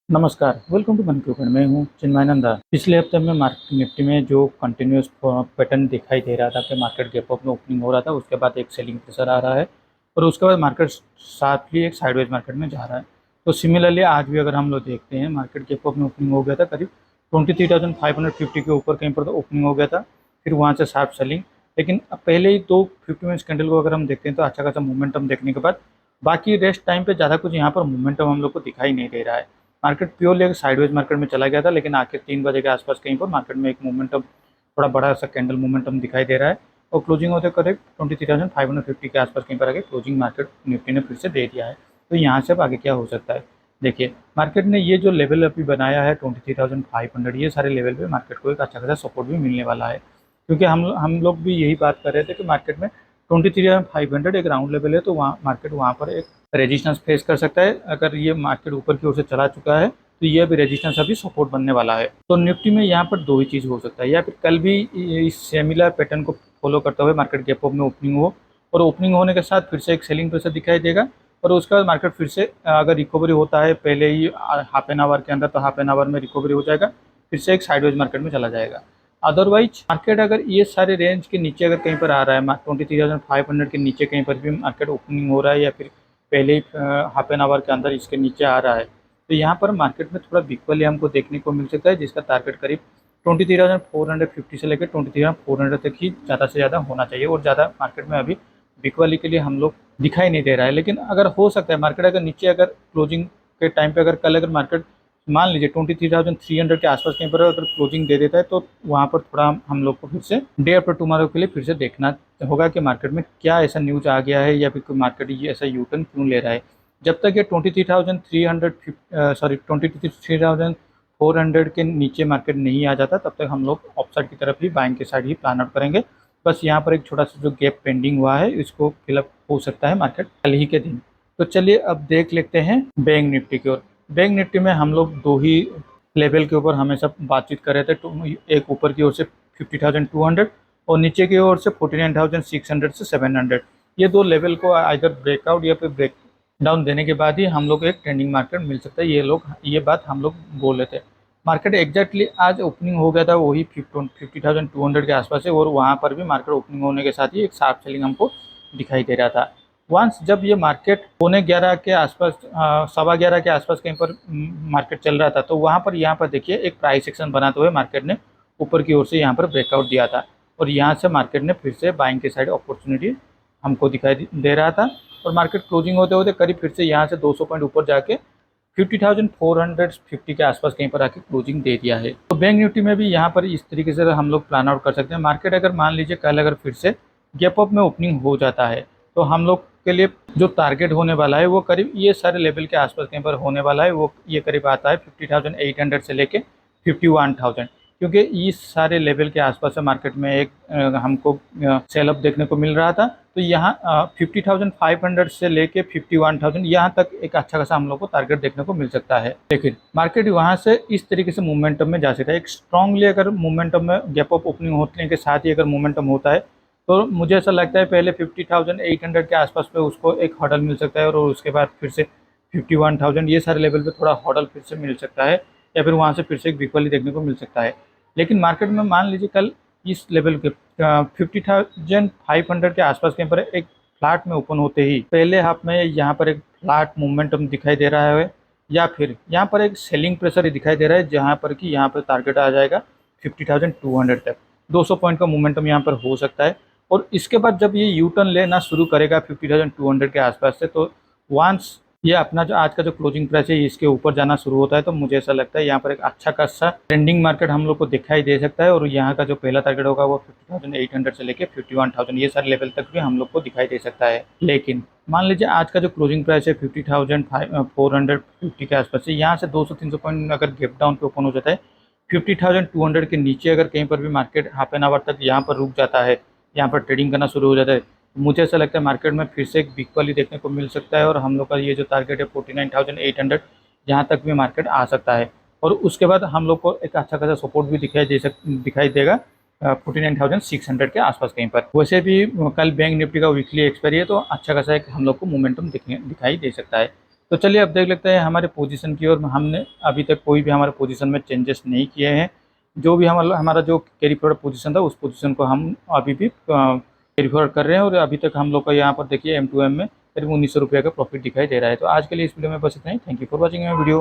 नमस्कार, welcome to मन के ऊपर। मैं हूँ चिन्मयानंदा। पिछले हफ्ते में मार्केट निफ्टी में जो कंटिन्यूअस पैटर्न दिखाई दे रहा था कि मार्केट गैप अप में ओपनिंग हो रहा था, उसके बाद एक सेलिंग प्रेशर आ रहा है और उसके बाद मार्केट शार्पली एक साइडवेज मार्केट में जा रहा है। तो सिमिलरली आज भी अगर हम लोग देखते हैं, मार्केट गैप अप में ओपनिंग हो गया था करीब 23,550 के ऊपर कहीं पर तो ओपनिंग हो गया था, फिर वहाँ से शार्प सेलिंग। लेकिन अब पहले ही दो 50 मिनट्स कैंडल को अगर हम देखते हैं तो अच्छा खासा मोमेंटम देखने के बाद बाकी रेस्ट टाइम पे ज़्यादा कुछ यहाँ पर मोमेंटम हम लोग को दिखाई नहीं दे रहा है। मार्केट प्योरली एक साइडवेज मार्केट में चला गया था, लेकिन आखिर 3 बजे के आसपास कहीं पर मार्केट में एक मोमेंटम, थोड़ा बड़ा सा कैंडल मोमेंटम दिखाई दे रहा है और क्लोजिंग होते करीब 23,550 के आसपास कहीं पर आगे क्लोजिंग मार्केट निफ्टी ने फिर से दे दिया है। तो यहाँ से अब आगे क्या हो सकता है? देखिए, मार्केट ने ये जो लेवल अभी बनाया है 23,500, ये सारे लेवल पे मार्केट को एक अच्छा खासा सपोर्ट भी मिलने वाला है, क्योंकि हम लोग भी यही बात कर रहे थे कि मार्केट में 23,500 एक राउंड लेवल है, तो वहाँ मार्केट वहाँ पर एक रेजिस्टेंस फेस कर सकता है। अगर ये मार्केट ऊपर की ओर से चला चुका है तो ये भी रेजिस्टेंस अभी सपोर्ट बनने वाला है। तो निफ्टी में यहाँ पर दो ही चीज़ हो सकता है, या फिर कल भी इस सिमिलर पैटर्न को फॉलो करते हुए मार्केट गैप अप में ओपनिंग हो और ओपनिंग होने के साथ फिर से एक सेलिंग प्रेशर दिखाई देगा और उसके बाद मार्केट फिर से अगर रिकवरी होता है पहले ही हाफ एन आवर के अंदर, तो हाफ एन आवर में रिकवरी हो जाएगा, फिर से एक साइडवेज मार्केट में चला जाएगा। अदरवाइज मार्केट अगर ये सारे रेंज के नीचे अगर कहीं पर आ रहा है, 23,500 के नीचे कहीं पर भी मार्केट ओपनिंग हो रहा है या फिर पहले ही हाफ एन आवर के अंदर इसके नीचे आ रहा है, तो यहाँ पर मार्केट में थोड़ा बिकवली हमको देखने को मिल सकता है, जिसका टारगेट करीब 23,450 से लेकर 23,400 तक ही ज़्यादा से ज़्यादा होना चाहिए और ज़्यादा मार्केट में अभी बिकवली के लिए हम लोग दिखाई नहीं दे रहा है। लेकिन अगर हो सकता है मार्केट अगर नीचे अगर क्लोजिंग के टाइम पे अगर कल अगर मार्केट मान लीजिए 23,300 के आसपास कहीं पर अगर क्लोजिंग दे देता है, तो वहाँ पर थोड़ा हम लोग को फिर से डे आफ्टर टुमारो के लिए फिर से देखना होगा कि मार्केट में क्या ऐसा न्यूज़ आ गया है या फिर कोई मार्केट ये ऐसा यू टर्न क्यों ले रहा है। जब तक ये 23,400 के नीचे मार्केट नहीं आ जाता, तब तक हम लोग अपसाइड की तरफ ही, बाइंग के साइड ही प्लान आउट करेंगे। बस यहाँ पर एक छोटा सा जो गैप पेंडिंग हुआ है, इसको फिलअप हो सकता है मार्केट कल ही के दिन। तो चलिए अब देख लेते हैं बैंक निफ्टी की ओर। बैंक निफ्टी में हम लोग दो ही लेवल के ऊपर हमेशा बातचीत कर रहे थे। तो एक ऊपर की ओर से 50,200 और नीचे की ओर से 49,600 से 700, ये दो लेवल को आइदर ब्रेकआउट या फिर ब्रेक डाउन देने के बाद ही हम लोग एक ट्रेंडिंग मार्केट मिल सकता है। ये बात हम लोग बोल रहे थे। मार्केट एग्जैक्टली आज ओपनिंग हो गया था वही 50,200 के आसपास है और वहाँ पर भी मार्केट ओपनिंग होने के साथ ही एक शार्प सेलिंग हमको दिखाई दे रहा था। वंस जब ये मार्केट पौने 11 के आसपास, 11:15 के आसपास कहीं पर मार्केट चल रहा था, तो वहाँ पर यहाँ पर देखिए एक प्राइस एक्शन बनाते हुए मार्केट ने ऊपर की ओर से यहाँ पर ब्रेकआउट दिया था और यहाँ से मार्केट ने फिर से बाइंग के साइड अपॉर्चुनिटी हमको दिखाई दे रहा था और मार्केट क्लोजिंग होते होते करीब फिर से यहाँ से 200 पॉइंट ऊपर जाके 50,450 के आसपास कहीं पर आके क्लोजिंग दे दिया है। तो बैंक निफ्टी में भी यहाँ पर इस तरीके से हम लोग प्लान आउट कर सकते हैं। मार्केट अगर मान लीजिए कल अगर फिर से गैप अप में ओपनिंग हो जाता है, तो हम लोग के लिए जो टारगेट होने वाला है वो करीब ये सारे लेवल के आसपास कहीं पर होने वाला है। वो ये करीब आता है 50,800 से लेके 51,000, क्योंकि इस सारे लेवल के आसपास से मार्केट में एक हमको सेल अप देखने को मिल रहा था। तो यहाँ 50,500 से लेके 51,000 यहाँ तक एक अच्छा खासा हम लोग को टारगेट देखने को मिल सकता है। लेकिन मार्केट वहाँ से इस तरीके से मोमेंटम में जा सकता है। एक स्ट्रांगली अगर मोमेंटम में गैप अप ओपनिंग होने के साथ ही अगर मोमेंटम होता है, तो मुझे ऐसा लगता है पहले 50,800 के आसपास पे उसको एक हॉडल मिल सकता है और उसके बाद फिर से 51,000 ये सारे लेवल पे थोड़ा हॉडल फिर से मिल सकता है या फिर वहाँ से फिर से एक बिकवली देखने को मिल सकता है। लेकिन मार्केट में मान लीजिए कल इस लेवल के 50,500 के आसपास कहीं पर एक फ्लैट में ओपन होते ही पहले हाफ में यहाँ पर एक फ्लैट मोमेंटम दिखाई दे रहा है या फिर यहाँ पर एक सेलिंग प्रेशर दिखाई दे रहा है, जहाँ पर कि यहाँ पर टारगेट आ जाएगा 50,200 तक। 200 पॉइंट का मोमेंटम यहाँ पर हो सकता है और इसके बाद जब ये यू टर्न लेना शुरू करेगा 50,200 के आसपास से, तो वंस ये अपना जो आज का जो क्लोजिंग प्राइस है इसके ऊपर जाना शुरू होता है, तो मुझे ऐसा लगता है यहाँ पर एक अच्छा खासा ट्रेंडिंग मार्केट हम लोग को दिखाई दे सकता है और यहाँ का जो पहला टारगेट होगा वो 50,800 से लेके 51,000 ये सारे लेवल तक भी हम लोग को दिखाई दे सकता है। लेकिन मान लीजिए आज का जो क्लोजिंग प्राइस है 50,450 के आसपास से, यहाँ से 200-300 पॉइंट अगर गैप डाउन पे ओपन हो जाता है, 50,200 के नीचे अगर कहीं पर भी मार्केट हाफ एन आवर तक यहाँ पर रुक जाता है, यहाँ पर ट्रेडिंग करना शुरू हो जाता है, मुझे ऐसा लगता है मार्केट में फिर से एक बिकवली देखने को मिल सकता है और हम लोग का ये जो टारगेट है 49,800 यहाँ तक भी मार्केट आ सकता है और उसके बाद हम लोग को एक अच्छा खासा सपोर्ट भी दिखाई देगा 49,600 के आसपास कहीं पर। वैसे भी कल बैंक निफ्टी का वीकली एक्सपायरी है, तो अच्छा खासा एक हम लोग को मोमेंटम दिखाई दे सकता है। तो चलिए अब देख लेते हैं हमारे पोजीशन की ओर। हमने अभी तक कोई भी हमारे पोजीशन में चेंजेस नहीं किए हैं। जो भी हमारा जो कैरी फॉरवर्ड पोजीशन था उस पोजीशन को हम अभी भी कैरी फॉरवर्ड कर रहे हैं। और अभी तक हम लोग का यहाँ पर देखिए M2M में करीब 1900 रुपये का प्रॉफिट दिखाई दे रहा है। तो आज के लिए इस वीडियो में बस इतना ही। Thank you for watching my video.